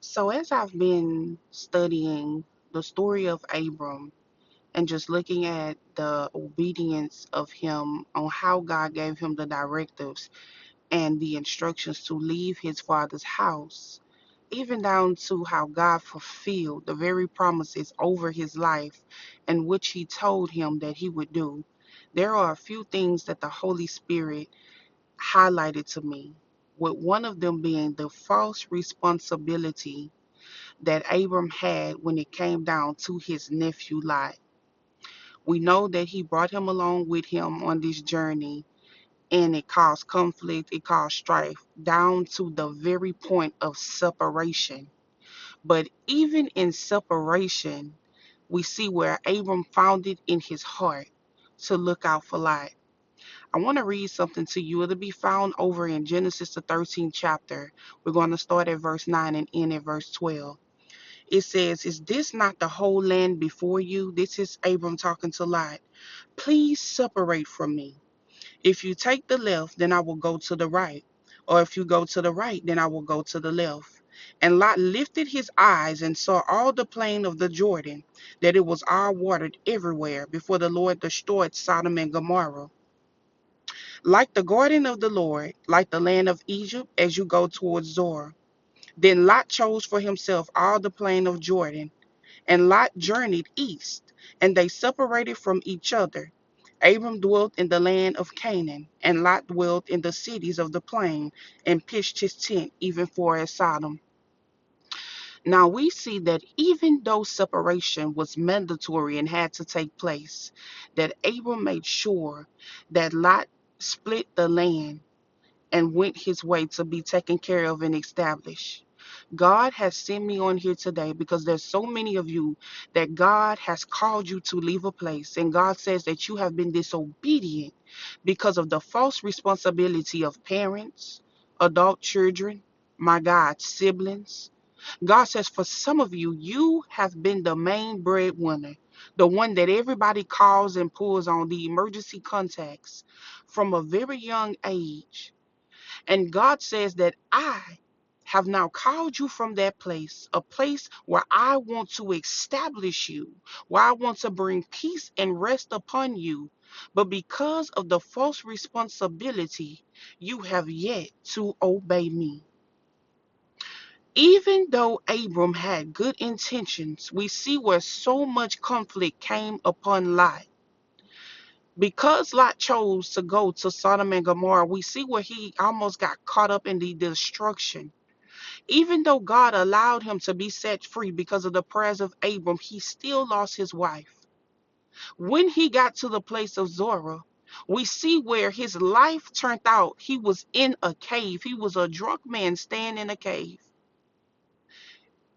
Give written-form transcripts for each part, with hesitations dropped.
So, as I've been studying the story of Abram and just looking at the obedience of him on how God gave him the directives and the instructions to leave his father's house, even down to how God fulfilled the very promises over his life and which he told him that he would do, there are a few things that the Holy Spirit highlighted to me, with one of them being the false responsibility that Abram had when it came down to his nephew Lot. We know that he brought him along with him on this journey, and it caused conflict, it caused strife, down to the very point of separation. But even in separation, we see where Abram found it in his heart to look out for Lot. I want to read something to you. It'll be found over in Genesis, the 13th chapter. We're going to start at verse 9 and end at verse 12. It says, "Is this not the whole land before you?" This is Abram talking to Lot. "Please separate from me. If you take the left, then I will go to the right. Or if you go to the right, then I will go to the left." And Lot lifted his eyes and saw all the plain of the Jordan, that it was all watered everywhere, before the Lord destroyed Sodom and Gomorrah. Like the garden of the Lord, like the land of Egypt, as you go towards Zoar. Then Lot chose for himself all the plain of Jordan, and Lot journeyed east, and they separated from each other. Abram dwelt in the land of Canaan, and Lot dwelt in the cities of the plain, and pitched his tent even far as Sodom. Now we see that even though separation was mandatory and had to take place, that Abram made sure that Lot split the land and went his way to be taken care of and established. God has sent me on here today because there's so many of you that God has called you to leave a place, and God says that you have been disobedient because of the false responsibility of parents, adult children, my God, siblings. God says for some of you, you have been the main breadwinner, the one that everybody calls and pulls on, the emergency contacts from a very young age. And God says that I have now called you from that place, a place where I want to establish you, where I want to bring peace and rest upon you. But because of the false responsibility, you have yet to obey me. Even though Abram had good intentions, we see where so much conflict came upon Lot. Because Lot chose to go to Sodom and Gomorrah, we see where he almost got caught up in the destruction. Even though God allowed him to be set free because of the prayers of Abram, he still lost his wife. When he got to the place of Zorah, we see where his life turned out. He was in a cave. He was a drunk man staying in a cave.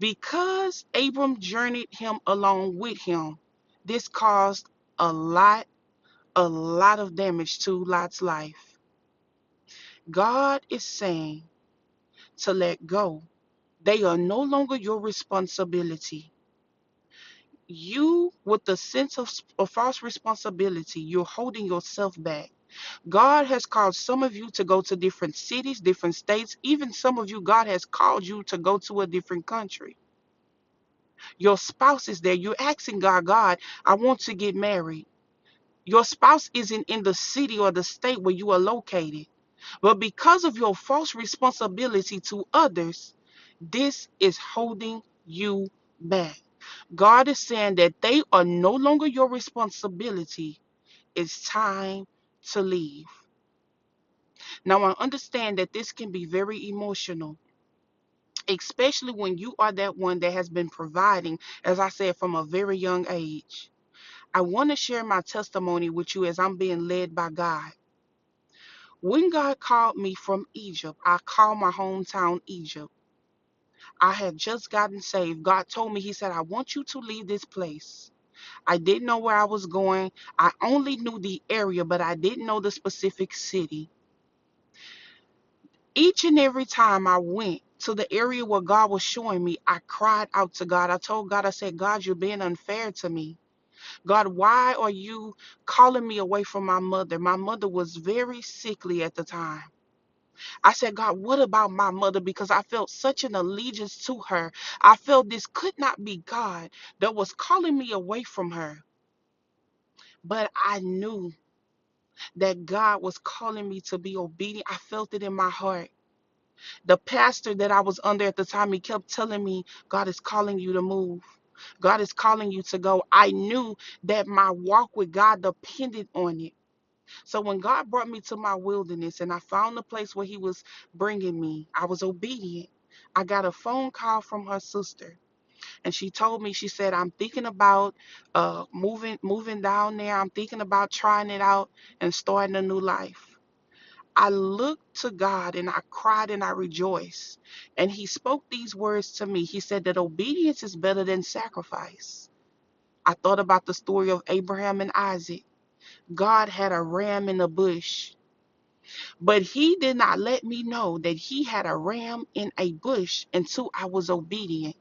Because Abram journeyed him along with him, this caused a lot, a lot of damage to Lot's life. God is saying to let go. They are no longer your responsibility. You, with the sense of false responsibility, you're holding yourself back. God has called some of you to go to different cities, different states. Even some of you, God has called you to go to a different country. Your spouse is there. You're asking God, God, I want to get married. Your spouse isn't in the city or the state where you are located. But because of your false responsibility to others, this is holding you back. God is saying that they are no longer your responsibility. It's time to leave. Now, I understand that this can be very emotional, especially when you are that one that has been providing, as I said, from a very young age. I want to share my testimony with you as I'm being led by God. When God called me from Egypt, I called my hometown Egypt. I had just gotten saved. God told me, He said, I want you to leave this place. I didn't know where I was going. I only knew the area, but I didn't know the specific city. Each and every time I went to the area where God was showing me, I cried out to God. I told God, I said, God, you're being unfair to me. God, why are you calling me away from my mother? My mother was very sickly at the time. I said, God, what about my mother? Because I felt such an allegiance to her. I felt this could not be God that was calling me away from her. But I knew that God was calling me to be obedient. I felt it in my heart. The pastor that I was under at the time, he kept telling me, God is calling you to move. God is calling you to go. I knew that my walk with God depended on it. So when God brought me to my wilderness and I found the place where he was bringing me, I was obedient. I got a phone call from her sister, and she told me, she said, I'm thinking about moving down there. I'm thinking about trying it out and starting a new life. I looked to God and I cried and I rejoiced. And he spoke these words to me. He said that obedience is better than sacrifice. I thought about the story of Abraham and Isaac. God had a ram in the bush, but he did not let me know that he had a ram in a bush until I was obedient.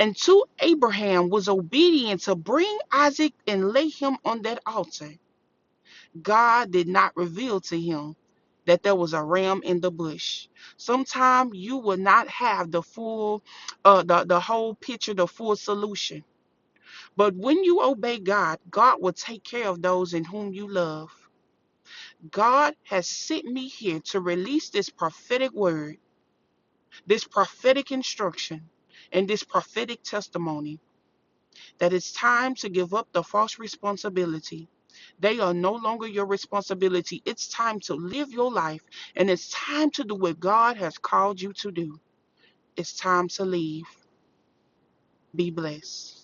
Until Abraham was obedient to bring Isaac and lay him on that altar, God did not reveal to him that there was a ram in the bush. Sometimes you will not have the full, the whole picture, the full solution. But when you obey God, God will take care of those in whom you love. God has sent me here to release this prophetic word, this prophetic instruction, and this prophetic testimony that it's time to give up the false responsibility. They are no longer your responsibility. It's time to live your life, and it's time to do what God has called you to do. It's time to leave. Be blessed.